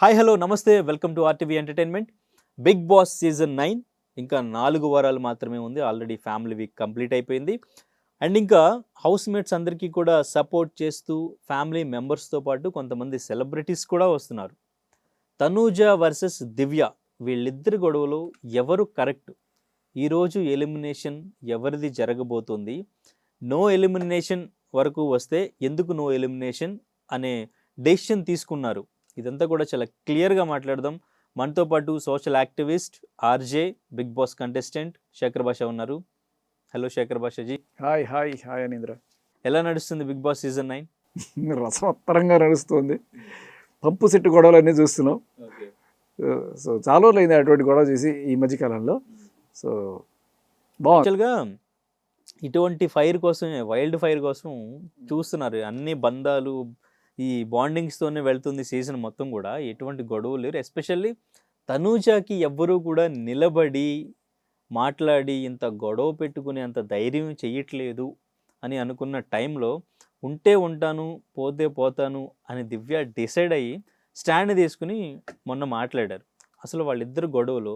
Hi hello నమస్తే welcome to RTV entertainment. Bigg Boss season 9 ఇంకా 4 వారాలు మాత్రమే ఉంది. ఆల్రెడీ ఫ్యామిలీ వీక్ కంప్లీట్ అయిపోయింది. అండ్ ఇంకా హౌస్ మేట్స్ అందరికీ కూడా సపోర్ట్ చేస్తూ ఫ్యామిలీ మెంబర్స్తో పాటు కొంతమంది సెలబ్రిటీస్ కూడా వస్తున్నారు. తనూజ వర్సెస్ దివ్య వీళ్ళిద్దరి గొడవలో ఎవరు కరెక్ట్, ఈరోజు ఎలిమినేషన్ ఎవరిది జరగబోతుంది, నో ఎలిమినేషన్ వరకు వస్తే ఎందుకు నో ఎలిమినేషన్ అనే డెసిషన్ తీసుకున్నారు, ఇదంతా కూడా చాలా క్లియర్గా మాట్లాడదాం. మనతో పాటు social activist, RJ, big boss contestant Shekhar Basha ఉన్నారు. Hello Shekhar Bashaji. Hi hi hi Anindra. ఎలా నడుస్తుంది బిగ్ బాస్ సీజన్ 9? రసవత్తరంగా నడుస్తుంది. పంపు సెట్టు గొడవలన్నీ చూస్తున్నాం. సో చాలా రోజులు అయింది అటువంటి గొడవ చేసి ఈ మధ్యకాలంలో. సో బాగుంది. యాక్చువల్గా ఇటువంటి ఫైర్ కోసం, వైల్డ్ ఫైర్ కోసం చూస్తున్నారు. అన్ని బంధాలు, ఈ బాండింగ్స్తోనే వెళ్తుంది సీజన్ మొత్తం కూడా. ఎటువంటి గొడవలు లేరు. ఎస్పెషల్లీ తనూజాకి ఎవ్వరూ కూడా నిలబడి మాట్లాడి ఇంత గొడవ పెట్టుకునే అంత ధైర్యం చెయ్యట్లేదు అని అనుకున్న టైంలో ఉంటే ఉంటాను పోతే పోతాను అని దివ్య డిసైడ్ అయ్యి స్టాండ్ తీసుకుని మొన్న మాట్లాడారు. అసలు వాళ్ళిద్దరు గొడవలో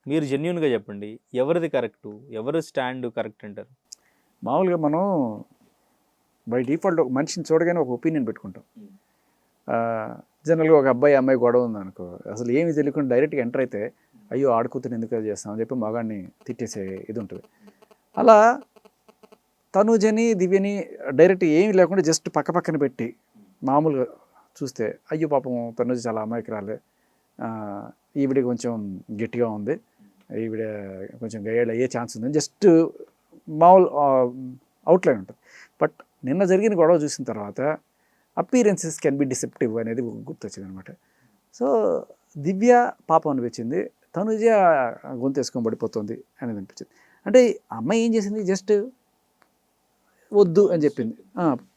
మీరు జెన్యున్గా చెప్పండి, ఎవరిది కరెక్టు, ఎవరు స్టాండ్ కరెక్ట్ అంటారు? మామూలుగా మనం బై డిఫాల్ట్ ఒక మనిషిని చూడగానే ఒక ఒపీనియన్ పెట్టుకుంటాం. జనరల్గా ఒక అబ్బాయి అమ్మాయి గొడవ ఉందనుకో, అసలు ఏమి తెలియకుండా డైరెక్ట్గా ఎంటర్ అయితే అయ్యో ఆడుకుతుని ఎందుకు చేస్తామని చెప్పి మగాడిని తిట్టేసే ఇది ఉంటుంది. అలా తనూజని దివ్యని డైరెక్ట్ ఏమి లేకుండా జస్ట్ పక్క పక్కన పెట్టి మామూలుగా చూస్తే అయ్యో పాపం తనూజ చాలా అమాయకురాలే, ఈవిడ కొంచెం గట్టిగా ఉంది, ఈవిడ కొంచెం గయ్యాళ్ళు అయ్యే ఛాన్స్ ఉంది, జస్ట్ మామూలు అవుట్లైన్ ఉంటుంది. బట్ నిన్న జరిగిన గొడవ చూసిన తర్వాత అపీరెన్సెస్ కెన్ బి డిసెప్టివ్ అనేది గుర్తొచ్చింది అనమాట. సో దివ్య పాపం అనిపించింది, తనుజ గొంతు వేసుకొని పడిపోతుంది అనేది అనిపించింది. అంటే అమ్మాయి ఏం చేసింది, జస్ట్ వద్దు అని చెప్పింది.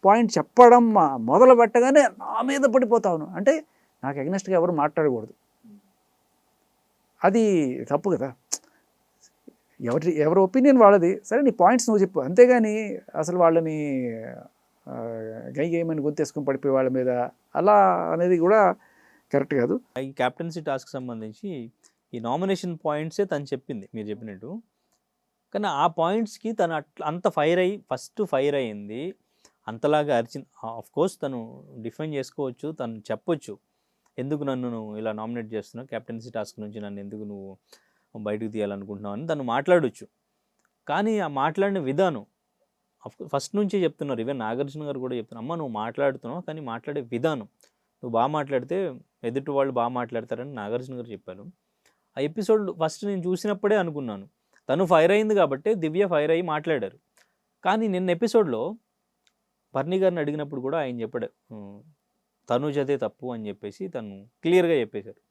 పాయింట్ చెప్పడం మొదలు పెట్టగానే నా మీద పడిపోతావును అంటే నాకు అగ్నెస్ట్గా ఎవరు మాట్లాడకూడదు, అది తప్పు కదా. ఎవరి ఒపీనియన్ వాళ్ళది. సరే నీ పాయింట్స్ నువ్వు చెప్పు, అంతేగాని అసలు వాళ్ళని గేయమని గుర్తేసుకొని పడిపోయే వాళ్ళ మీద అలా అనేది కూడా కరెక్ట్ కాదు. ఈ క్యాప్టెన్సీ టాస్క్ సంబంధించి ఈ నామినేషన్ పాయింట్సే తను చెప్పింది మీరు చెప్పినట్టు. కానీ ఆ పాయింట్స్కి తను అంత ఫైర్ అయ్యి ఫస్ట్ ఫైర్ అయ్యింది, అంతలాగా అరిచింది. ఆఫ్కోర్స్ తను డిఫైన్ చేసుకోవచ్చు, తను చెప్పొచ్చు ఎందుకు నన్ను నువ్వు ఇలా నామినేట్ చేస్తున్నావు, క్యాప్టెన్సీ టాస్క్ నుంచి నన్ను ఎందుకు నువ్వు బయటకు తీయాలనుకుంటున్నావు అని తను మాట్లాడవచ్చు. కానీ ఆ మాట్లాడిన విధానం ఫస్ట్ నుంచే చెప్తున్నారు, ఈవెన్ నాగార్జున గారు కూడా చెప్తున్నారు, అమ్మ నువ్వు మాట్లాడుతున్నావు కానీ మాట్లాడే విధానం, నువ్వు బాగా మాట్లాడితే ఎదుటి వాళ్ళు బాగా మాట్లాడతారని నాగార్జున గారు చెప్పారు. ఆ ఎపిసోడ్ ఫస్ట్ నేను చూసినప్పుడే అనుకున్నాను తను ఫైర్ అయింది కాబట్టి దివ్య ఫైర్ అయ్యి మాట్లాడారు. కానీ నిన్న ఎపిసోడ్లో బర్నీ గారిని అడిగినప్పుడు కూడా ఆయన చెప్పాడు తనూజదే తప్పు అని చెప్పేసి తను క్లియర్గా చెప్పేశారు.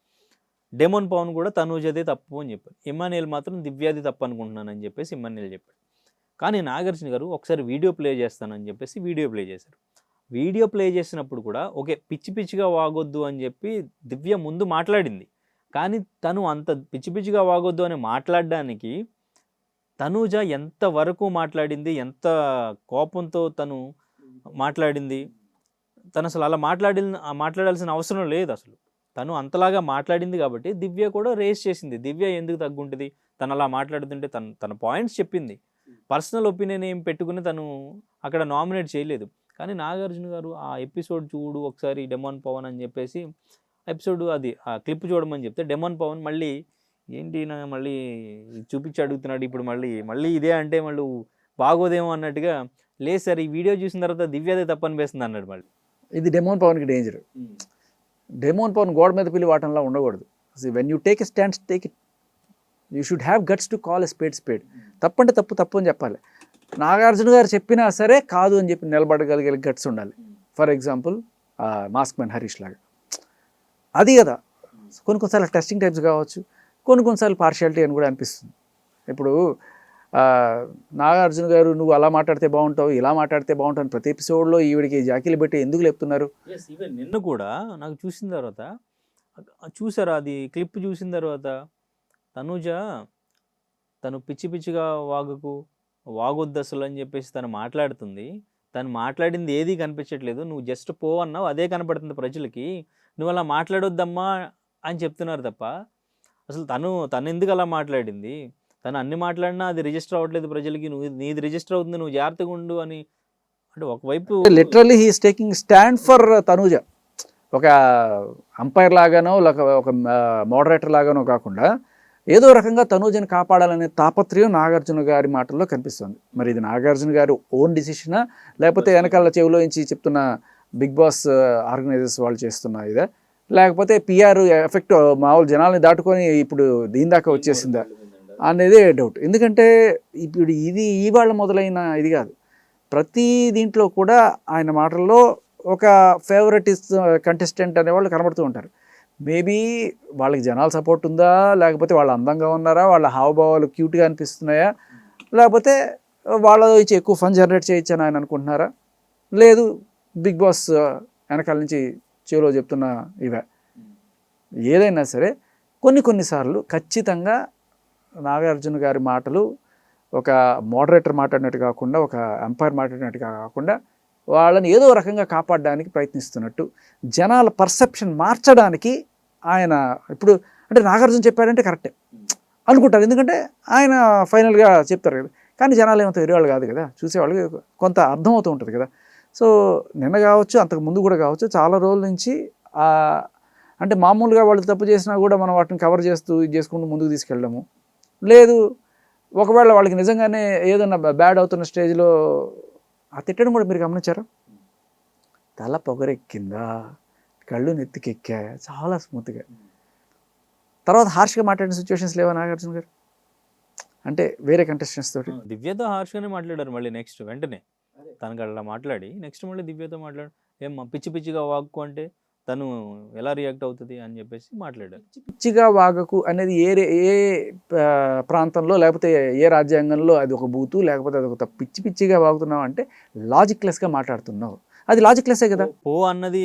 డెమోన్ పవన్ కూడా తనూజదే తప్పు అని చెప్పారు. ఇమ్మాన్యుయల్ మాత్రం దివ్యాది తప్పు అనుకుంటున్నానని చెప్పేసి ఇమ్మాన్యుయల్ చెప్పాడు. కానీ నాగార్జున గారు ఒకసారి వీడియో ప్లే చేస్తానని చెప్పేసి వీడియో ప్లే చేశారు. వీడియో ప్లే చేసినప్పుడు కూడా ఓకే పిచ్చి పిచ్చిగా వాగొద్దు అని చెప్పి దివ్య ముందు మాట్లాడింది. కానీ తను అంత పిచ్చి పిచ్చిగా వాగొద్దు అని మాట్లాడడానికి తనూజ ఎంతవరకు మాట్లాడింది, ఎంత కోపంతో తను మాట్లాడింది, తను అసలు అలా మాట్లాడాల్సిన అవసరం లేదు. అసలు తను అంతలాగా మాట్లాడింది కాబట్టి దివ్య కూడా రేస్ చేసింది. దివ్య ఎందుకు తగ్గుంటుంది, తను అలా మాట్లాడుతుంటే తన పాయింట్స్ చెప్పింది, పర్సనల్ ఒపీనియన్ ఏం పెట్టుకుని తను అక్కడ నామినేట్ చేయలేదు. కానీ నాగార్జున గారు ఆ ఎపిసోడ్ చూడు ఒకసారి డెమోన్ పవన్ అని చెప్పేసి ఎపిసోడ్ అది ఆ క్లిప్ చూడమని చెప్తే డెమోన్ పవన్ మళ్ళీ ఏంటి మళ్ళీ చూపించి అడుగుతున్నాడు, ఇప్పుడు మళ్ళీ ఇదే అంటే మళ్ళీ బాగోదేమో అన్నట్టుగా, లేదు సార్ ఈ వీడియో చూసిన తర్వాత దివ్యదే తప్పు అనిపిస్తుంది అన్నాడు. మళ్ళీ ఇది డెమోన్ పవన్కి డేంజర్. డెమోన్ పవన్ గోడ మీద పిల్లి వాటంలా ఉండకూడదు. When you take a stand, take it. You should have guts to call a spade spade. తప్పంటే తప్పు అని చెప్పాలి. నాగార్జున గారు చెప్పినా సరే కాదు అని చెప్పి నిలబడగలిగే గట్స్ ఉండాలి. For example mask man Harish లాగా, అది కదా. కొన్నిసార్లు టెస్టింగ్ టైప్స్ కావచ్చు, కొన్నిసార్లు పార్షియాలిటీ అని కూడా అనిపిస్తుంది. ఇప్పుడు నాగార్జున గారు నువ్వు అలా మాట్లాడితే బాగుంటావు, ఇలా మాట్లాడితే బాగుంటావు ప్రతి ఎపిసోడ్లో ఈవిడికి జాకీలు పెట్టి ఎందుకు లేపుతున్నారు? నిన్ను కూడా నాకు చూసిన తర్వాత చూసారా అది క్లిప్ చూసిన తర్వాత తనూజ తను పిచ్చి పిచ్చిగా వాగొద్దు అసలు అని చెప్పేసి తను మాట్లాడుతుంది. తను మాట్లాడింది ఏది కనిపించట్లేదు, నువ్వు జస్ట్ పో అన్నావు అదే కనపడుతుంది ప్రజలకి, నువ్వు అలా మాట్లాడొద్దమ్మా అని చెప్తున్నారు తప్ప అసలు తను ఎందుకు అలా మాట్లాడింది, తను అన్ని మాట్లాడినా అది రిజిస్టర్ అవ్వట్లేదు ప్రజలకి, నీది రిజిస్టర్ అవుతుంది, నువ్వు జాగ్రత్తగా ఉండు అని. అంటే ఒకవైపు literally he's taking stand for Tanuja. ఒక అంపైర్ లాగానో లేక ఒక మోడరేటర్ లాగానో కాకుండా ఏదో రకంగా తనూజని కాపాడాలనే తాపత్రయం నాగార్జున గారి మాటల్లో కనిపిస్తుంది. మరి ఇది నాగార్జున గారు ఓన్ డిసిషనా, లేకపోతే వెనకాల చెవిలో నుంచి చెప్తున్న బిగ్ బాస్ ఆర్గనైజర్స్ వాళ్ళు చేస్తున్న ఇదే, లేకపోతే పిఆర్ ఎఫెక్ట్ మామూలు జనాల్ని దాటుకొని ఇప్పుడు దీని దాకా వచ్చేసిందా అనేది డౌట్. ఎందుకంటే ఇప్పుడు ఇది ఇవాళ మొదలైన ఇది కాదు, ప్రతి దీంట్లో కూడా ఆయన మాటల్లో ఒక ఫేవరెట్ కంటెస్టెంట్ అనేవాళ్ళు కనబడుతూ ఉంటారు. మేబీ వాళ్ళకి జనాల సపోర్ట్ ఉందా, లేకపోతే వాళ్ళు అందంగా ఉన్నారా, వాళ్ళ హావభావాలు క్యూట్గా అనిపిస్తున్నాయా, లేకపోతే వాళ్ళ ఇచ్చి ఎక్కువ ఫన్ జనరేట్ చేయొచ్చని ఆయన అనుకుంటున్నారా, లేదు బిగ్ బాస్ వెనకాల నుంచి చెవిలో చెప్తున్న ఇవే. ఏదైనా సరే కొన్నిసార్లు ఖచ్చితంగా నాగార్జున గారి మాటలు ఒక మోడరేటర్ మాట్లాడినట్టు కాకుండా, ఒక అంపైర్ మాట్లాడినట్టుగా కాకుండా వాళ్ళని ఏదో రకంగా కాపాడడానికి ప్రయత్నిస్తున్నట్టు, జనాల పర్సెప్షన్ మార్చడానికి ఆయన ఇప్పుడు అంటే నాగార్జున చెప్పాడంటే కరెక్టే అనుకుంటారు, ఎందుకంటే ఆయన ఫైనల్గా చెప్తారు కదా. కానీ జనాలు ఏమంత వేరేవాళ్ళు కాదు కదా, చూసేవాళ్ళకి కొంత అర్థమవుతూ ఉంటుంది కదా. సో నిన్న కావచ్చు, అంతకు ముందు కూడా కావచ్చు, చాలా రోజుల నుంచి అంటే మామూలుగా వాళ్ళు తప్పు చేసినా కూడా మనం వాటిని కవర్ చేస్తూ ఇది చేసుకుంటూ ముందుకు తీసుకెళ్ళడము లేదు. ఒకవేళ వాళ్ళకి నిజంగానే ఏదన్నా బ్యాడ్ అవుతున్న స్టేజ్లో ఆ తిట్టడం కూడా మీరు గమనించారా, తల పొగరెక్కిందా, కళ్ళు నెత్తికెక్కా, చాలా స్మూత్గా. తర్వాత హార్ష్గా మాట్లాడిన సిచ్యువేషన్స్ లేవా నాగార్జున గారు, అంటే వేరే కంటెస్టెంట్స్ తోటి? దివ్యతో హార్ష్గానే మాట్లాడారు మళ్ళీ నెక్స్ట్ వెంటనే. తనకు అలా మాట్లాడి నెక్స్ట్ మళ్ళీ దివ్యతో మాట్లాడు, ఏమ్మా పిచ్చిగా వాక్కు అంటే తను ఎలా రియాక్ట్ అవుతుంది అని చెప్పేసి మాట్లాడారు. పిచ్చిగా వాగకు అనేది ఏ ప్రాంతంలో లేకపోతే ఏ రాజ్యాంగంలో అది ఒక బూతు, లేకపోతే అది ఒక పిచ్చిగా వాగుతున్నావు అంటే లాజిక్లెస్గా మాట్లాడుతున్నావు, అది లాజిక్లెస్సే కదా. పో అన్నది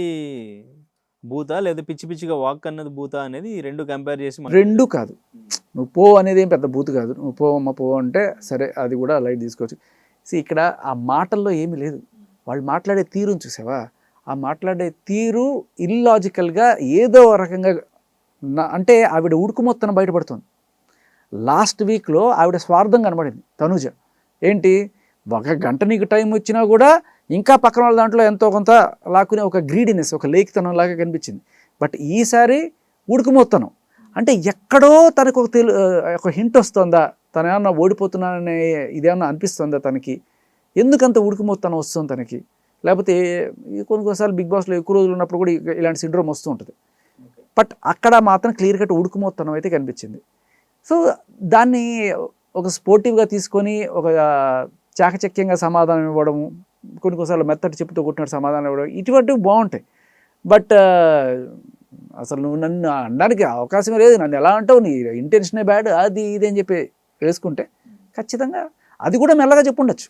బూతా లేదా పిచ్చిగా వాక్ అన్నది బూతా అనేది రెండు కంపేర్ చేసి రెండు కాదు. నువ్వు పో అనేది ఏం పెద్ద బూతు కాదు, నువ్వు పో అమ్మ పో అంటే సరే, అది కూడా లైట్ తీసుకోవచ్చు. ఇక్కడ ఆ మాటల్లో ఏమీ లేదు, వాళ్ళు మాట్లాడే తీరుని చూసావా, ఆ మాట్లాడే తీరు ఇల్లాజికల్గా ఏదో రకంగా అంటే ఆవిడ ఉడుకు మొత్తం బయటపడుతుంది. లాస్ట్ వీక్లో ఆవిడ స్వార్థం కనబడింది తనూజ. ఏంటి, 1 గంట నీకు టైం వచ్చినా కూడా ఇంకా పక్కన వాళ్ళ దాంట్లో ఎంతో కొంత లాక్కునే ఒక గ్రీడినెస్, ఒక లేఖితనం లాగా కనిపించింది. బట్ ఈసారి ఉడుకు మొత్తం అంటే ఎక్కడో తనకు ఒక హింట్ వస్తుందా, తన ఏమన్నా ఓడిపోతున్నాననే ఇదేమన్నా అనిపిస్తుందా తనకి, ఎందుకంత ఉడుకు మొత్తం వస్తుంది తనకి, లేకపోతే కొన్నిసార్లు బిగ్ బాస్లో ఎక్కువ రోజులు ఉన్నప్పుడు కూడా ఇలాంటి సిండ్రోమ్ వస్తూ ఉంటుంది. బట్ అక్కడ మాత్రం క్లియర్ కట్ ఉడుకుమొత్తనం అయితే కనిపించింది. సో దాన్ని ఒక స్పోర్టివ్గా తీసుకొని ఒక చాకచక్యంగా సమాధానం ఇవ్వడము, కొన్నిసార్లు మెత్తటి చెప్పుతో కొట్టినట్టు సమాధానం ఇవ్వడం, ఇటువంటివి బాగుంటాయి. బట్ అసలు నువ్వు నన్ను అనడానికి అవకాశమే లేదు, నన్ను ఎలా అంటావు, నీ ఇంటెన్షనే బ్యాడ్, అది ఇది అని చెప్పి వేసుకుంటే ఖచ్చితంగా అది కూడా మెల్లగా చెప్పుండొచ్చు,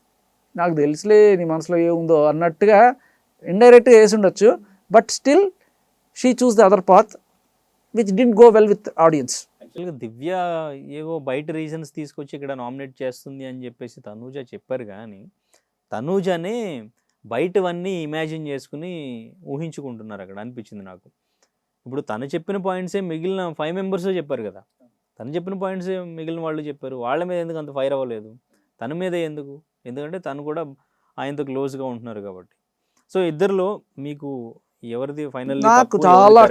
నాకు తెలుసులే నీ మనసులో ఏముందో అన్నట్టుగా ఇండైరెక్ట్గా వేసి ఉండొచ్చు. But still she choose the other path which didn't go well with audience. యాక్చువల్గా దివ్య ఏవో బయట రీజన్స్ తీసుకొచ్చి ఇక్కడ నామినేట్ చేస్తుంది అని చెప్పేసి తనూజ చెప్పారు, కానీ తనూజనే బయటవన్నీ ఇమాజిన్ చేసుకుని ఊహించుకుంటున్నారు అక్కడ అనిపించింది నాకు. ఇప్పుడు తను చెప్పిన పాయింట్సే మిగిలిన 5 మెంబర్స్ చెప్పారు కదా, తను చెప్పిన పాయింట్సే మిగిలిన వాళ్ళు చెప్పారు, వాళ్ళ మీద ఎందుకు అంత ఫైర్ అవ్వలేదు, తన మీదే ఎందుకు, ఎందుకంటే తను కూడా ఆయనతో క్లోజ్గా ఉంటున్నారు కాబట్టి. సో ఇద్దరిలో మీకు ఎవరిది ఫైనల్? నాకు చాలా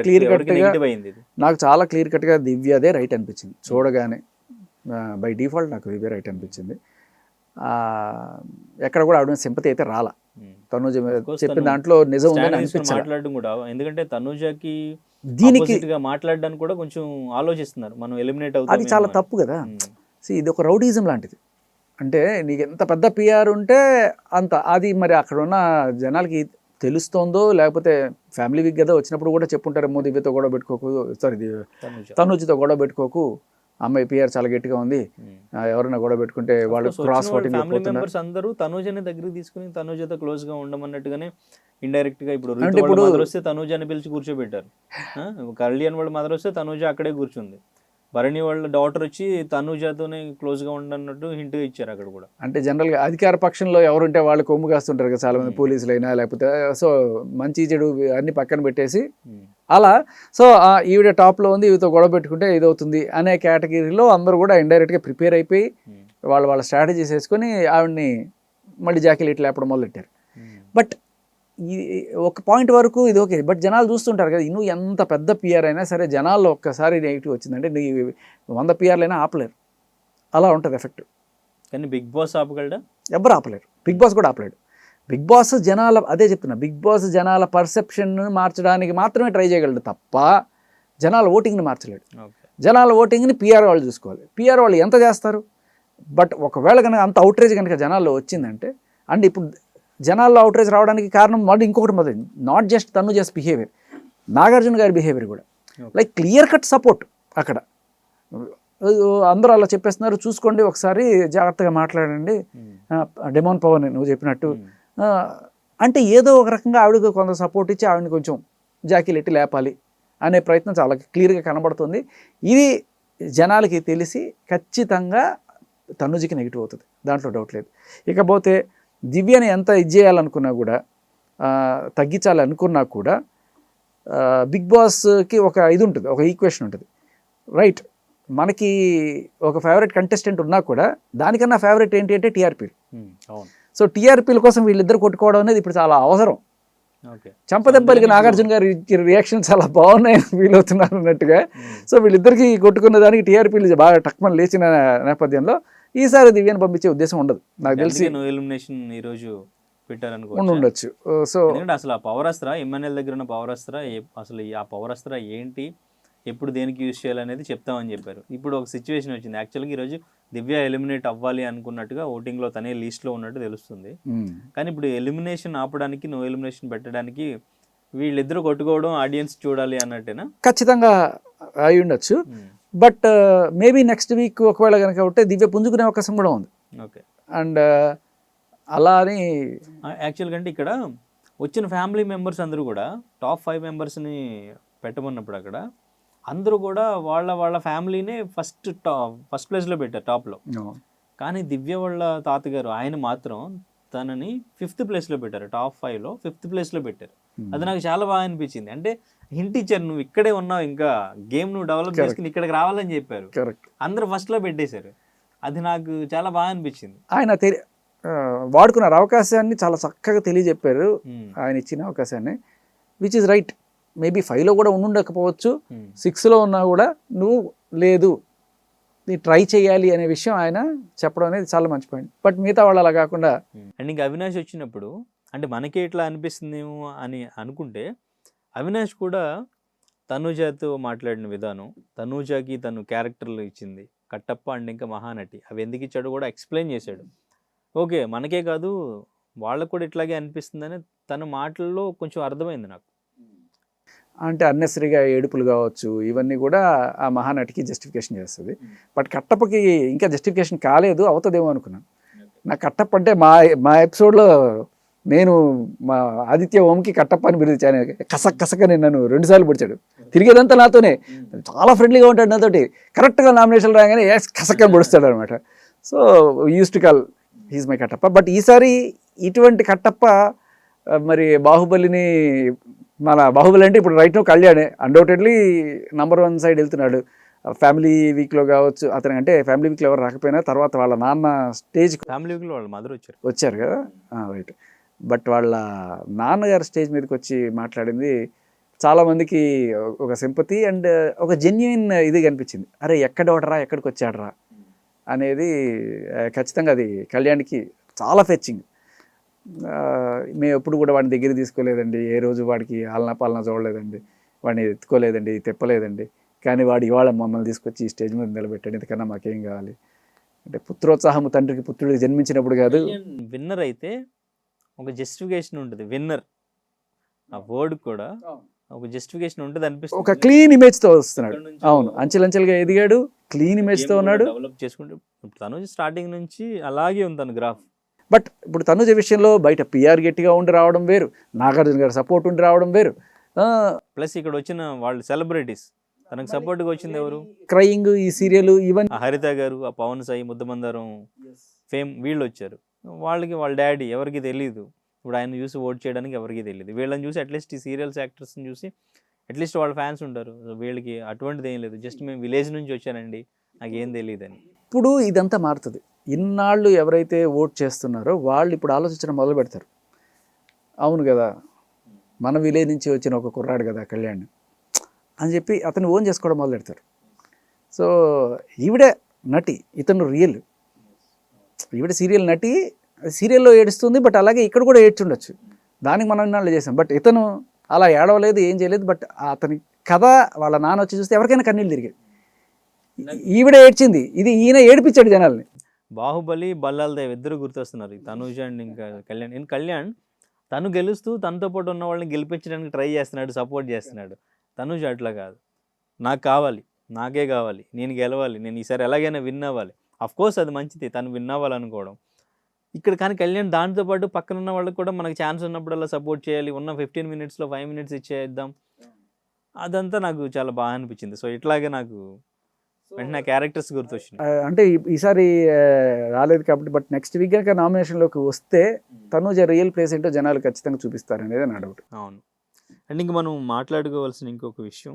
క్లియర్ కట్గా దివ్యదే రైట్ అనిపించింది చూడగానే, బై డిఫాల్ట్ నాకు దివ్య రైట్ అనిపించింది. ఎక్కడ కూడా ఆవిడ సింపతి అయితే రాలా, తనూజ చెప్పిన దాంట్లో నిజం ఉందని అనిపించలేదు. మాట్లాడడం కూడా, ఎందుకంటే తనూజకి దీనికి మాట్లాడడానికి కూడా కొంచెం ఆలోచిస్తున్నారు, మనం ఎలిమినేట్ అవుతాం, అది చాలా తప్పు కదా. ఇది ఒక రౌడీజం లాంటిది, అంటే నీకు ఎంత పెద్ద పిఆర్ ఉంటే అంత, అది మరి అక్కడ ఉన్న జనాలకి తెలుస్తోందో లేకపోతే ఫ్యామిలీ వీక్ కదా వచ్చినప్పుడు కూడా చెప్పుంటారేమో, దివ్యతో గొడవ పెట్టుకోకు, సారీ తనూజతో గొడవ పెట్టుకోకు, అమ్మాయి పిఆర్ చాలా గట్టిగా ఉంది, ఎవరైనా గొడవ పెట్టుకుంటే వాళ్ళు క్రాస్ ఓటింగ్ మెంబర్స్ అందరూ తనూజని దగ్గరికి తీసుకుని తనూజతో క్లోజ్ గా ఉండమన్నట్టుగానే ఇండైరెక్ట్ గా ఇప్పుడు మదర్ వస్తే తనూజని పిలిచి కూర్చోబెట్టారు, కళ్యాణ్ వాళ్ళ మదర్ వస్తే తనూజ అక్కడే కూర్చుంది, భరణి వాళ్ళ డాటర్ వచ్చి తనుజాతోనే క్లోజ్గా ఉండన్నట్టు హింట్ ఇచ్చారు అక్కడ కూడా. అంటే జనరల్గా అధికార పక్షంలో ఎవరుంటే వాళ్ళు కొమ్ము కాస్తుంటారు కదా చాలామంది, పోలీసులైనా లేకపోతే సో మంచి చెడు అన్ని పక్కన పెట్టేసి అలా సో ఈవిడ టాప్లో ఉంది, ఈవిడతో గొడవ పెట్టుకుంటే ఇదవుతుంది అనే కేటగిరీలో అందరూ కూడా ఇండైరెక్ట్గా ప్రిపేర్ అయిపోయి వాళ్ళ స్ట్రాటజీస్ వేసుకొని ఆవిడని మళ్ళీ జాకీలు ఇట్లా లేపడం మొదలెట్టారు. బట్ ఈ ఒక పాయింట్ వరకు ఇది ఓకే, బట్ జనాలు చూస్తుంటారు కదా, నువ్వు ఎంత పెద్ద పిఆర్ అయినా సరే జనాల్లో ఒక్కసారి నెగిటివ్ వచ్చిందంటే నీ 100 పిఆర్లైనా ఆపలేరు, అలా ఉంటుంది ఎఫెక్ట్. కానీ బిగ్ బాస్ ఆపగలడా? ఎవరు ఆపలేరు, బిగ్ బాస్ కూడా ఆపలేడు. బిగ్ బాస్ జనాల, అదే చెప్తున్నా, బిగ్ బాస్ జనాల పర్సెప్షన్ మార్చడానికి మాత్రమే ట్రై చేయగలడు తప్ప జనాల ఓటింగ్ని మార్చలేడు. జనాల ఓటింగ్ని పిఆర్ వాళ్ళు చూసుకోవాలి. పిఆర్ వాళ్ళు ఎంత చేస్తారు, బట్ ఒకవేళ కనుక అంత అవుట్రేజ్ కనుక జనాల్లో వచ్చిందంటే, అండ్ ఇప్పుడు జనాల్లో అవుట్రేజ్ రావడానికి కారణం మళ్ళీ ఇంకొకటి మొదలు, not just Tanuja's behaviour, Nagarjuna గారి బిహేవియర్ కూడా లైక్ క్లియర్ కట్ సపోర్ట్. అక్కడ అందరూ అలా చెప్పేస్తున్నారు, చూసుకోండి ఒకసారి జాగ్రత్తగా మాట్లాడండి, డెమోన్ పవన్ నువ్వు చెప్పినట్టు అంటే ఏదో ఒక రకంగా ఆవిడకు కొంత సపోర్ట్ ఇచ్చి ఆవిడని కొంచెం జాకీలు ఎట్టి లేపాలి అనే ప్రయత్నం చాలా క్లియర్గా కనబడుతుంది. ఇది జనాలకి తెలిసి ఖచ్చితంగా తనుజకి నెగిటివ్ అవుతుంది, దాంట్లో డౌట్ లేదు. ఇకపోతే దివ్యని ఎంత ఇది చేయాలనుకున్నా కూడా, తగ్గించాలనుకున్నా కూడా బిగ్ బాస్కి ఒక ఇది ఉంటుంది, ఒక ఈక్వేషన్ ఉంటుంది, రైట్? మనకి ఒక ఫేవరెట్ కంటెస్టెంట్ ఉన్నా కూడా దానికన్నా ఫేవరెట్ ఏంటి అంటే టీఆర్పీలు. సో టీఆర్పీల కోసం వీళ్ళిద్దరు కొట్టుకోవడం అనేది ఇప్పుడు చాలా అవసరం. చంపదెబ్బలకి నాగార్జున గారి రియాక్షన్ చాలా బాగున్నాయని ఫీల్ అవుతున్నారు అన్నట్టుగా. సో వీళ్ళిద్దరికి కొట్టుకున్న దానికి టీఆర్పీలు బాగా టక్మని లేచిన నేపథ్యంలో ఈసారి దివ్యాన్ని పంపించే ఉద్దేశం ఉండదు నాకు తెలిసి. ఉండొచ్చు. సో అసలు ఆ పవర్ అస్త్ర ఎమ్మెల్యేల దగ్గర ఉన్న పవర్ అస్త్ర, అసలు ఆ పవర్ అస్త్ర ఏంటి, ఎప్పుడు దేనికి యూజ్ చేయాలనేది చెప్తామని చెప్పారు. ఇప్పుడు ఒక సిచ్యువేషన్ వచ్చింది, యాక్చువల్గా ఈరోజు దివ్య ఎలిమినేట్ అవ్వాలి అనుకున్నట్టుగా ఓటింగ్లో తనే లీస్ట్లో ఉన్నట్టు తెలుస్తుంది. కానీ ఇప్పుడు ఎలిమినేషన్ ఆపడానికి, నో ఎలిమినేషన్ పెట్టడానికి వీళ్ళిద్దరూ కొట్టుకోవడం ఆడియన్స్ చూడాలి అన్నట్టేనా? ఖచ్చితంగా అయి ఉండొచ్చు. బట్ మేబీ నెక్స్ట్ వీక్ ఒకవేళ కనుక ఉంటే దివ్య పుంజుకునే అవకాశం కూడా ఉంది. ఓకే. అండ్ అలా అని యాక్చువల్గా అంటే ఇక్కడ వచ్చిన ఫ్యామిలీ మెంబర్స్ అందరూ కూడా టాప్ 5 మెంబర్స్ని పెట్టమన్నప్పుడు అక్కడ అందరూ కూడా వాళ్ళ ఫ్యామిలీనే ఫస్ట్ ప్లేస్లో పెట్టారు టాప్లో. కానీ దివ్య వాళ్ళ తాతగారు ఆయన మాత్రం తనని 5th ప్లేస్లో పెట్టారు, టాప్ 5లో 5th ప్లేస్లో పెట్టారు. అది నాకు చాలా బాగా అనిపించింది. అంటే హింట్ ఇచ్చారు, నువ్వు ఇక్కడే ఉన్నావు, ఇంకా గేమ్ నువ్వు డెవలప్ చేసుకుని ఇక్కడికి రావాలని చెప్పారు. అందరూ ఫస్ట్లో పెట్టేశారు. అది నాకు చాలా బాగా అనిపించింది. ఆయన వాడుకున్నారు అవకాశాన్ని, చాలా చక్కగా తెలియజెప్పారు ఆయన ఇచ్చిన అవకాశాన్ని, విచ్ ఇస్ రైట్. మేబీ 5లో కూడా ఉండకపోవచ్చు, 6లో ఉన్నా కూడా నువ్వు లేదు నీ ట్రై చేయాలి అనే విషయం ఆయన చెప్పడం అనేది చాలా మంచి పాయింట్. బట్ మిగతా వాళ్ళు అలా కాకుండా, అండ్ ఇంకా అవినాష్ వచ్చినప్పుడు అంటే మనకి ఇట్లా అనిపిస్తుందేమో అని అనుకుంటే, అవినాష్ కూడా తనూజాతో మాట్లాడిన విధానం, తనూజాకి తను క్యారెక్టర్లు ఇచ్చింది, కట్టప్ప అండ్ ఇంకా మహానటి, అవి ఎందుకు ఇచ్చాడో కూడా ఎక్స్ప్లెయిన్ చేశాడు. ఓకే, మనకే కాదు వాళ్ళకు కూడా ఇట్లాగే అనిపిస్తుందని తన మాటల్లో కొంచెం అర్థమైంది నాకు. అంటే అన్నెసరీగా ఏడుపులు కావచ్చు, ఇవన్నీ కూడా ఆ మహానటికి జస్టిఫికేషన్ చేస్తుంది. బట్ కట్టప్పకి ఇంకా జస్టిఫికేషన్ కాలేదు, అవుతుందేమో అనుకున్నాను. నాకు కట్టప్ప అంటే మా ఎపిసోడ్లో నేను మా ఆదిత్య ఓంకి కట్టప్ప అని పిలిచాను. కసక్కని నన్ను 2 సార్లు పొడిచాడు. తిరిగేదంతా నాతోనే, చాలా ఫ్రెండ్లీగా ఉంటాడు నాతోటి. కరెక్ట్గా నామినేషన్ రాగానే కసక్కని పొడుస్తాడు అనమాట. So used to call he's my Kattappa. But ఈసారి ఇటువంటి కట్టప్ప మరి బాహుబలిని, మన బాహుబలి అంటే ఇప్పుడు రైట్ నో కళ్యాణే అన్డౌటెడ్లీ నంబర్ 1 సైడ్ వెళ్తున్నాడు. ఫ్యామిలీ వీక్లో కావచ్చు, అతను అంటే ఫ్యామిలీ వీక్లో ఎవరు రాకపోయినా తర్వాత వాళ్ళ నాన్న స్టేజ్, ఫ్యామిలీ వీక్లో వాళ్ళ మదర్ వచ్చారు కదా, రైట్. బట్ వాళ్ళ నాన్నగారు స్టేజ్ మీదకి వచ్చి మాట్లాడింది చాలామందికి ఒక సింపతి అండ్ ఒక జెన్యున్ ఇది కనిపించింది. అరే ఎక్కడోడరా, ఎక్కడికి వచ్చాడరా అనేది ఖచ్చితంగా అది కళ్యాణ్కి చాలా ఫెచ్చింగ్. మేము ఎప్పుడు కూడా వాడిని దగ్గర తీసుకోలేదండి, ఏ రోజు వాడికి ఆలనా పాలనా చూడలేదండి, వాడిని ఎత్తుకోలేదండి, తెప్పలేదండి, కానీ వాడు ఇవాళ మమ్మల్ని తీసుకొచ్చి ఈ స్టేజ్ మీద నిలబెట్టాడు, ఇంతకన్నా మాకేం కావాలి అంటే పుత్రోత్సాహము తండ్రికి పుత్రుడికి జన్మించినప్పుడు కాదు. విన్నర్ అయితే ఒక జస్టిఫికేషన్ ఉంటుంది, విన్నర్ ఆ వర్డ్ కూడా ఒక జస్టిఫికేషన్ ఉంటుంది అనిపిస్తుంది. ఒక క్లీన్ ఇమేజ్తో వస్తున్నాడు. అవును, అంచెలంచెలుగా ఎదిగాడు, క్లీన్ ఇమేజ్తో ఉన్నాడు, డెవలప్ చేసుకుంటూ. తను స్టార్టింగ్ నుంచి అలాగే ఉంది తన గ్రాఫ్. బట్ ఇప్పుడు తనుజ విషయంలో బయట పిఆర్ గట్టిగా ఉండి రావడం వేరు, నాగార్జున గారి సపోర్ట్ ఉండి రావడం వేరు. ప్లస్ ఇక్కడ వచ్చిన వాళ్ళు సెలబ్రిటీస్ తనకు సపోర్ట్గా వచ్చింది ఎవరు? క్రయింగ్, ఈ సీరియల్ ఇవన్నీ ఆ హరిత గారు, ఆ పవన్ సాయి, ముద్దమందారం ఫేమ్ వీళ్ళు వచ్చారు. వాళ్ళకి వాళ్ళ డాడీ ఎవరికి తెలియదు. ఇప్పుడు ఆయన చూసి ఓట్ చేయడానికి ఎవరికి తెలియదు. వీళ్ళని చూసి అట్లీస్ట్ ఈ సీరియల్స్ యాక్టర్స్ని చూసి అట్లీస్ట్ వాళ్ళ ఫ్యాన్స్ ఉంటారు. వీళ్ళకి అటువంటిది ఏం లేదు. జస్ట్ మేము విలేజ్ నుంచి వచ్చానండి, నాకేం తెలియదని. ఇప్పుడు ఇదంతా మారుతుంది. ఇన్నాళ్ళు ఎవరైతే ఓట్ చేస్తున్నారో వాళ్ళు ఇప్పుడు ఆలోచించడం మొదలు పెడతారు. అవును కదా, మన విలేజ్ నుంచి వచ్చిన ఒక కుర్రాడు కదా కళ్యాణ్ అని చెప్పి అతను ఓన్ చేసుకోవడం మొదలు పెడతారు. సో ఈవిడే నటి, ఇతను రియల్. ఈవిడ సీరియల్ నటి, సీరియల్లో ఏడుస్తుంది, బట్ అలాగే ఇక్కడ కూడా ఏడ్చుండొచ్చు. దానికి మనం ఇన్నాళ్ళు చేసాం. బట్ ఇతను అలా ఏడవలేదు, ఏం చేయలేదు. బట్ అతని కథ వాళ్ళ నాన్న వచ్చి చూస్తే ఎవరికైనా కన్నీళ్ళు తిరిగాయి. ఈవిడ ఏడ్చింది, ఇది ఈయన ఏడిపించాడు జనాల్ని. బాహుబలి, బల్లాల దేవ్ ఇద్దరు గుర్తొస్తున్నారు. ఈ తనూజ్ అండ్ ఇంకా కళ్యాణ్. కళ్యాణ్ తను గెలుస్తూ తనతో పాటు ఉన్న వాళ్ళని గెలిపించడానికి ట్రై చేస్తున్నాడు, సపోర్ట్ చేస్తున్నాడు. తనూజ్ అట్లా కాదు. నాకు కావాలి, నాకే కావాలి, నేను గెలవాలి, నేను ఈసారి ఎలాగైనా విన్ అవ్వాలి. కోర్స్ అది మంచిది, తను విన్ అవ్వాలనుకోవడం. ఇక్కడ కానీ కళ్యాణ్ దాంతో పాటు పక్కన ఉన్న వాళ్ళకి కూడా మనకు ఛాన్స్ ఉన్నప్పుడల్లా సపోర్ట్ చేయాలి, ఉన్న 15 మినిట్స్లో 5 మినిట్స్ ఇచ్చేద్దాం. అదంతా నాకు చాలా బాగా అనిపించింది. సో ఇట్లాగే నాకు వెంటనే క్యారెక్టర్స్ గుర్తొచ్చినాయి. అంటే ఈసారి రాలేదు కాబట్టి, బట్ నెక్స్ట్ వీక్ కనుక నామినేషన్లోకి వస్తే తనూజ రియల్ ప్లేస్ ఏంటో జనాలు ఖచ్చితంగా చూపిస్తారు అనేది నా డౌట్. అవును. అండ్ ఇంక మనం మాట్లాడుకోవాల్సిన ఇంకొక విషయం,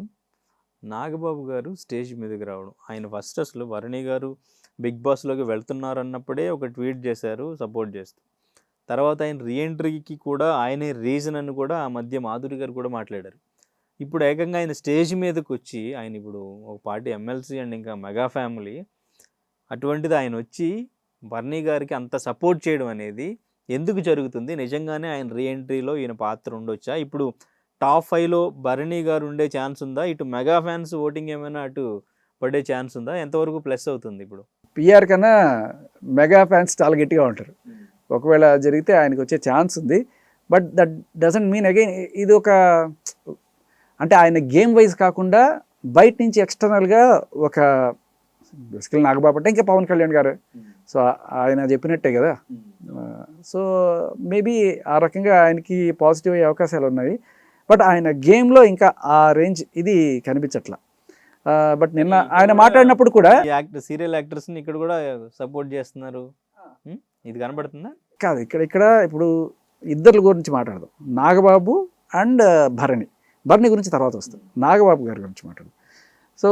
నాగబాబు గారు స్టేజ్ మీదకి రావడం. ఆయన ఫస్ట్ అసలు వరుణి గారు బిగ్ బాస్లోకి వెళ్తున్నారు అన్నప్పుడే ఒక ట్వీట్ చేశారు సపోర్ట్ చేస్తూ. తర్వాత ఆయన రీఎంట్రీకి కూడా ఆయనే రీజన్ అని కూడా ఆ మధ్య మాధురి గారు కూడా మాట్లాడారు. ఇప్పుడు ఏకంగా ఆయన స్టేజ్ మీదకి వచ్చి, ఆయన ఇప్పుడు ఒక పార్టీ ఎమ్మెల్సీ అండ్ ఇంకా మెగా ఫ్యామిలీ, అటువంటిది ఆయన వచ్చి బర్నీ గారికి అంత సపోర్ట్ చేయడం అనేది ఎందుకు జరుగుతుంది? నిజంగానే ఆయన రీఎంట్రీలో ఈయన పాత్ర ఉండొచ్చా? ఇప్పుడు టాప్ 5లో భరణి గారు ఉండే ఛాన్స్ ఉందా? ఇటు మెగా ఫ్యాన్స్ ఓటింగ్ ఏమైనా అటు పడే ఛాన్స్ ఉందా? ఎంతవరకు ప్లస్ అవుతుంది ఇప్పుడు? పిఆర్ కన్నా మెగా ఫ్యాన్స్ చాలా గట్టిగా ఉంటారు. ఒకవేళ జరిగితే ఆయనకు వచ్చే ఛాన్స్ ఉంది. But that doesn't mean again ఇది ఒక, అంటే ఆయన గేమ్ వైజ్ కాకుండా బయట నుంచి ఎక్స్టర్నల్గా ఒక బేసికల్ నాగబాబు అంటే ఇంకా పవన్ కళ్యాణ్ గారు. సో ఆయన చెప్పినట్టే కదా. సో మేబీ ఆ రకంగా ఆయనకి పాజిటివ్ అయ్యే అవకాశాలు ఉన్నాయి. బట్ ఆయన గేమ్లో ఇంకా ఆ రేంజ్ ఇది కనిపించట్లా. బట్ నిన్న ఆయన మాట్లాడినప్పుడు కూడా సీరియల్ యాక్టర్స్ని ఇక్కడ కూడా సపోర్ట్ చేస్తున్నారు, ఇది కనబడుతుందా? కాదు, ఇక్కడ ఇప్పుడు ఇద్దరు గురించి మాట్లాడదాం. నాగబాబు అండ్ భరణి గురించి తర్వాత వస్తుంది. నాగబాబు గారి గురించి మాట్లాడదాం. సో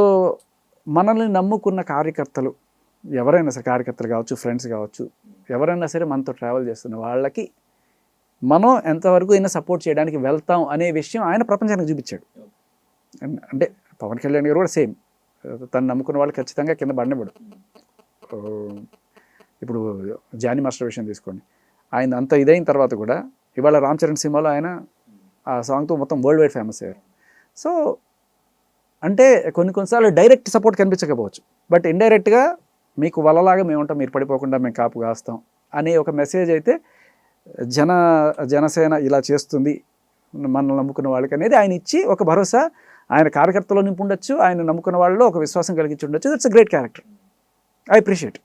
మనల్ని నమ్ముకున్న కార్యకర్తలు ఎవరైనా సరే, కార్యకర్తలు కావచ్చు, ఫ్రెండ్స్ కావచ్చు, ఎవరైనా సరే మనతో ట్రావెల్ చేస్తున్న వాళ్ళకి మనం ఎంతవరకు అయినా సపోర్ట్ చేయడానికి వెళ్తాం అనే విషయం ఆయన ప్రపంచానికి చూపించాడు. అంటే పవన్ కళ్యాణ్ గారు కూడా సేమ్, తను నమ్ముకున్న వాళ్ళు ఖచ్చితంగా కింద బండబడు. ఇప్పుడు జానీ మాస్టర్ విషయం తీసుకోండి, ఆయన అంత ఇదైన తర్వాత కూడా ఇవాళ రామ్ చరణ్ సినిమాలో ఆయన ఆ సాంగ్తో మొత్తం వరల్డ్ వైడ్ ఫేమస్ అయ్యారు. సో అంటే కొన్నిసార్లు డైరెక్ట్ సపోర్ట్ కనిపించకపోవచ్చు, బట్ ఇండైరెక్ట్గా మీకు వలలాగా మేము ఉంటాం, మీరు పడిపోకుండా మేము కాపు కాస్తాం అనే ఒక మెసేజ్ అయితే జనసేన ఇలా చేస్తుంది మనల్ని నమ్ముకున్న వాళ్ళకి అనేది ఆయన ఇచ్చి ఒక భరోసా ఆయన కార్యకర్తలో నింపు ఉండొచ్చు, ఆయన నమ్ముకున్న వాళ్ళలో ఒక విశ్వాసం కలిగించి ఉండొచ్చు. That's a great character, I appreciate.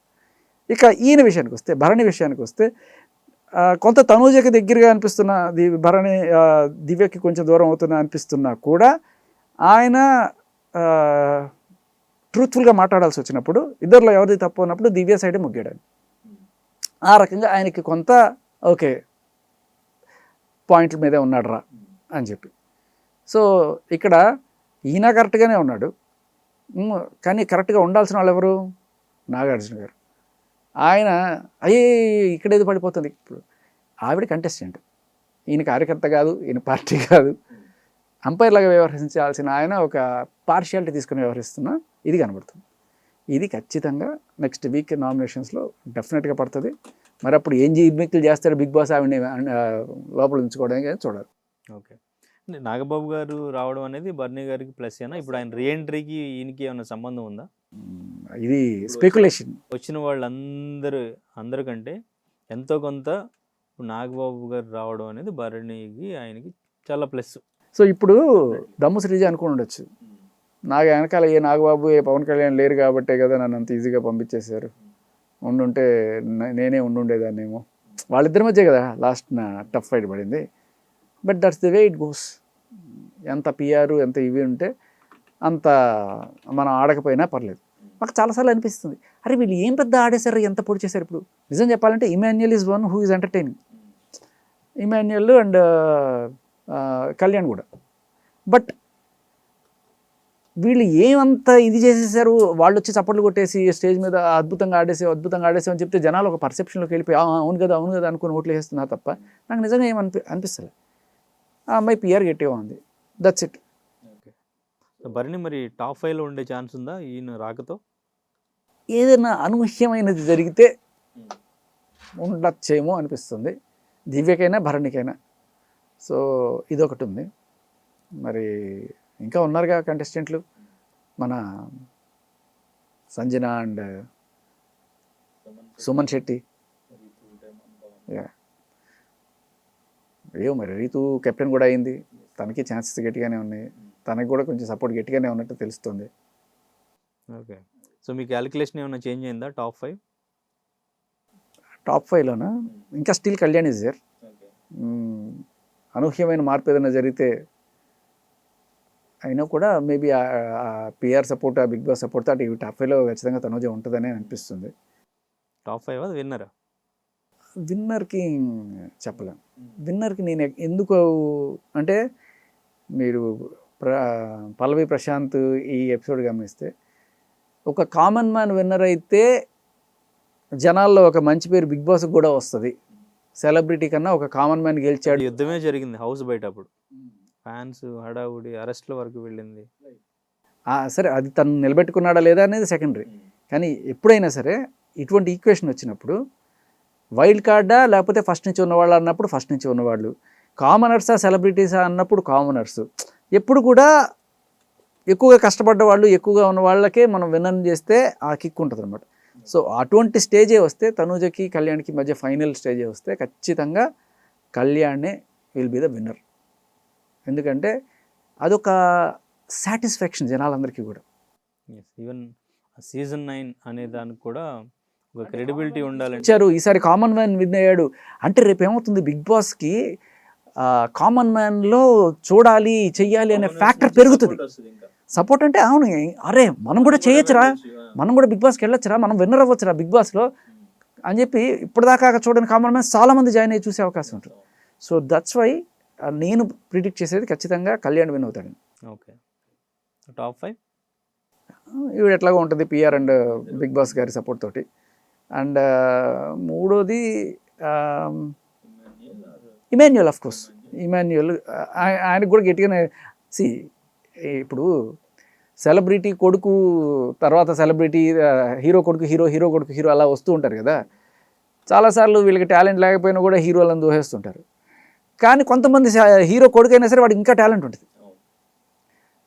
ఇక ఈయన విషయానికి వస్తే, భరణి విషయానికి వస్తే, కొంత తనూజకి దగ్గరగా అనిపిస్తున్న భరణి దివ్యకి కొంచెం దూరం అవుతున్నా అనిపిస్తున్నా కూడా ఆయన ట్రూత్ఫుల్గా మాట్లాడాల్సి వచ్చినప్పుడు ఇద్దరిలో ఎవరిది తప్పు ఉన్నప్పుడు దివ్య సైడే ముగ్గాడు. ఆ రకంగా ఆయనకి కొంత ఓకే పాయింట్ల మీదే ఉన్నాడు రా అని చెప్పి. సో ఇక్కడ ఈయన కరెక్ట్గానే ఉన్నాడు, కానీ కరెక్ట్గా ఉండాల్సిన వాళ్ళు ఎవరు? నాగార్జున గారు. ఆయన ఇక్కడేది పడిపోతుంది. ఇప్పుడు ఆవిడ కంటెస్టెంట్, ఈయన కార్యకర్త కాదు, ఈయన పార్టీ కాదు, అంపైర్ లాగా వ్యవహరించాల్సిన ఆయన ఒక పార్షియాలిటీ తీసుకుని వ్యవహరిస్తున్నా ఇది కనబడుతుంది. ఇది ఖచ్చితంగా నెక్స్ట్ వీక్ నామినేషన్స్లో డెఫినెట్గా పడుతుంది. మరి అప్పుడు ఏం జిమ్మిక్కులు చేస్తాడు బిగ్ బాస్ ఆవిడని లోపల ఉంచుకోవడానికి చూడాలి. ఓకే, నాగబాబు గారు రావడం అనేది బర్నీ గారికి ప్లస్ అయినా ఇప్పుడు ఆయన రీఎంట్రీకి ఈయనకి ఏమైనా సంబంధం ఉందా? ఇది స్పెక్యులేషన్. వచ్చిన అందరికంటే ఎంతో కొంత నాగబాబు గారు రావడం అనేది బర్నీకి ఆయనకి చాలా ప్లస్. సో ఇప్పుడు దమ్ము శ్రీజ అనుకుని ఉండొచ్చు, నాకు వెనకాల ఏ నాగబాబు ఏ పవన్ కళ్యాణ్ లేరు కాబట్టే కదా నన్ను అంత ఈజీగా పంపించేశారు, ఉండుంటే నేనే ఉండుండేదాన్నేమో. వాళ్ళిద్దరి మధ్య కదా లాస్ట్ నా టఫ్ ఫైట్ పడింది. But that's the way it goes. ఎంత పిఆర్ ఎంత ఇవి ఉంటే అంత మనం ఆడకపోయినా పర్లేదు. మాకు చాలాసార్లు అనిపిస్తుంది, అరే వీళ్ళు ఏం పెద్ద ఆడేశారు, ఎంత పొడి చేశారు. ఇప్పుడు నిజం చెప్పాలంటే Emmanuel is one who is entertaining, Emmanuel and Kalyan కూడా. బట్ వీళ్ళు ఏమంత ఇది చేసేసారు, వాళ్ళు వచ్చి చప్పట్లు కొట్టేసి స్టేజ్ మీద అద్భుతంగా ఆడేసావు అని చెప్తే జనాలు ఒక పర్సెప్షన్లోకి వెళ్ళిపోయి అవును కదా అనుకుని ఓట్లు వేస్తున్నారు తప్ప నాకు నిజంగా అనిపిస్తుంది. ఆ అమ్మాయి పిఆర్ గట్టిగా ఉంది, దట్స్ ఇట్. భరణి మరి టాప్ 5లో ఉండే ఛాన్స్ ఉందా ఈయన రాకతో? ఏదైనా అనూహ్యమైనది జరిగితే ఉండొచ్చేమో అనిపిస్తుంది, దివ్యకైనా భరణికైనా. సో ఇదొకటి ఉంది. మరి ఇంకా ఉన్నారుగా కంటెస్టెంట్లు, మన సంజన అండ్ సుమన్ శెట్టి. ఏమో మరి రీతు కెప్టెన్ కూడా అయింది, తనకి ఛాన్సెస్ గట్టిగానే ఉన్నాయి, తనకి కూడా కొంచెం సపోర్ట్ గట్టిగానే ఉన్నట్టు తెలుస్తుంది. ఓకే, సో మీ క్యాలిక్యులేషన్ ఏమైనా చేంజ్ అయిందా టాప్ 5? టాప్ 5లోనా ఇంకా స్టిల్ కళ్యాణ్ ఇస్ దేర్. అనూహ్యమైన మార్పు ఏదైనా జరిగితే అయినా కూడా మేబీ పిఆర్ సపోర్ట్, ఆ బిగ్ బాస్ సపోర్ట్ అటు ఇవి టాప్ 5లో ఖచ్చితంగా తనుజ ఉంటుందని అనిపిస్తుంది. టాప్ 5 అది విన్నరా? విన్నర్కి చెప్పలేం. విన్నర్కి నేను ఎందుకు అంటే, మీరు పల్లవి ప్రశాంత్ ఈ ఎపిసోడ్ గమనిస్తే ఒక కామన్ మ్యాన్ విన్నర్ అయితే జనాల్లో ఒక మంచి పేరు బిగ్ బాస్కి కూడా వస్తుంది. సెలబ్రిటీ కన్నా ఒక కామన్ మ్యాన్ గెలిచాడు. యుద్ధమే జరిగింది హౌస్ బయట, అప్పుడు ఫ్యాన్స్ హడావుడి, అరెస్ట్ల వరకు వెళ్ళింది. సరే అది తను నిలబెట్టుకున్నాడా లేదా అనేది సెకండరీ, కానీ ఎప్పుడైనా సరే ఇటువంటి ఈక్వేషన్ వచ్చినప్పుడు వైల్డ్ కార్డా లేకపోతే ఫస్ట్ నుంచి ఉన్నవాళ్ళు అన్నప్పుడు ఫస్ట్ నుంచి ఉన్నవాళ్ళు, కామనర్సా సెలబ్రిటీసా అన్నప్పుడు కామనర్స్, ఎప్పుడు కూడా ఎక్కువగా కష్టపడ్డ వాళ్ళు ఎక్కువగా ఉన్న వాళ్ళకే మనం విన్నర్ చేస్తే ఆ కిక్ ఉంటుంది అనమాట. సో అటువంటి స్టేజే వస్తే తనూజకి కళ్యాణ్కి మధ్య ఫైనల్ స్టేజే వస్తే ఖచ్చితంగా కళ్యాణే విల్ బి ద విన్నర్. ఎందుకంటే అదొక సాటిస్ఫాక్షన్ జనాలందరికీ కూడా. ఈవెన్ సీజన్ 9 అనే దానికి కూడా ఒక క్రెడిబిలిటీ ఉండాలి. ఇచ్చారు ఈసారి కామన్ మ్యాన్ విన్ అయ్యాడు అంటే రేపు ఏమవుతుంది, బిగ్ బాస్కి కామన్ మ్యాన్లో చూడాలి చెయ్యాలి అనే ఫ్యాక్టర్ పెరుగుతుంది. సపోర్ట్ అంటే అవును, అరే మనం కూడా చేయొచ్చురా, మనం కూడా బిగ్ బాస్కి వెళ్ళొచ్చురా, మనం విన్నర్ అవ్వచ్చురా బిగ్ బాస్లో అని చెప్పి ఇప్పటిదాకా చూడని కామన్ మ్యాన్ చాలామంది జాయిన్ అయ్యి చూసే అవకాశం ఉంటుంది. సో దట్స్ వై నేను ప్రిడిక్ట్ చేసేది ఖచ్చితంగా కళ్యాణ్ విన్ అవుతాడు. ఓకే, టాప్ 5 ఇవి ఎట్లాగా ఉంటుంది పిఆర్ అండ్ బిగ్ బాస్ గారి సపోర్ట్ తోటి. అండ్ మూడోది ఇమాన్యుయల్, ఆఫ్ కోర్స్ ఇమాన్యుయల్. ఆయనకు కూడా గట్టిగానే ఇప్పుడు సెలబ్రిటీ కొడుకు తర్వాత సెలబ్రిటీ, హీరో కొడుకు హీరో అలా వస్తూ ఉంటారు కదా. చాలాసార్లు వీళ్ళకి టాలెంట్ లేకపోయినా కూడా హీరోలను దోహేస్తుంటారు. కానీ కొంతమంది హీరో కొడుకైనా సరే వాడికి ఇంకా టాలెంట్ ఉంటుంది.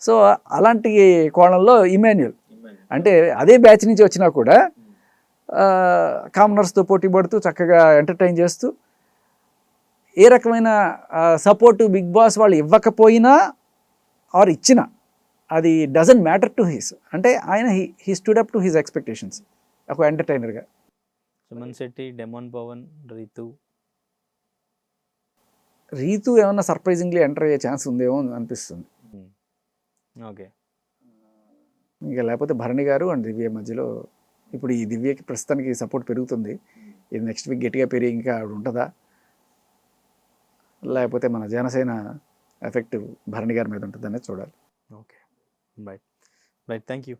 సో అలాంటి కోణంలో ఇమాన్యుయల్ అంటే అదే బ్యాచ్ నుంచి వచ్చినా కూడా కామనర్స్తో పోటీ పడుతూ చక్కగా ఎంటర్టైన్ చేస్తూ, ఏ రకమైన సపోర్టు బిగ్ బాస్ వాళ్ళు ఇవ్వకపోయినా ఆర్ ఇచ్చినా అది డజంట్ మ్యాటర్ టు హిస్, అంటే ఆయన he stood up to his expectations ఒక ఎంటర్టైనర్గా. సుమన్ శెట్టి, డెమోన్ పవన్, రీతు ఏమన్నా సర్ప్రైజింగ్లీ ఎంటర్ అయ్యే ఛాన్స్ ఉందేమో అనిపిస్తుంది. ఓకే, ఇంకా లేకపోతే భరణి గారు అండ్ దివ్య మధ్యలో, ఇప్పుడు ఈ దివ్యకి ప్రస్తుతానికి సపోర్ట్ పెరుగుతుంది, ఇది నెక్స్ట్ వీక్ గట్టిగా పెరిగి ఇంకా ఆవిడ ఉంటుందా, లేకపోతే మన జనసేన ఎఫెక్ట్ భరణి గారి మీద ఉంటుందనేది చూడాలి. Okay, right, thank you.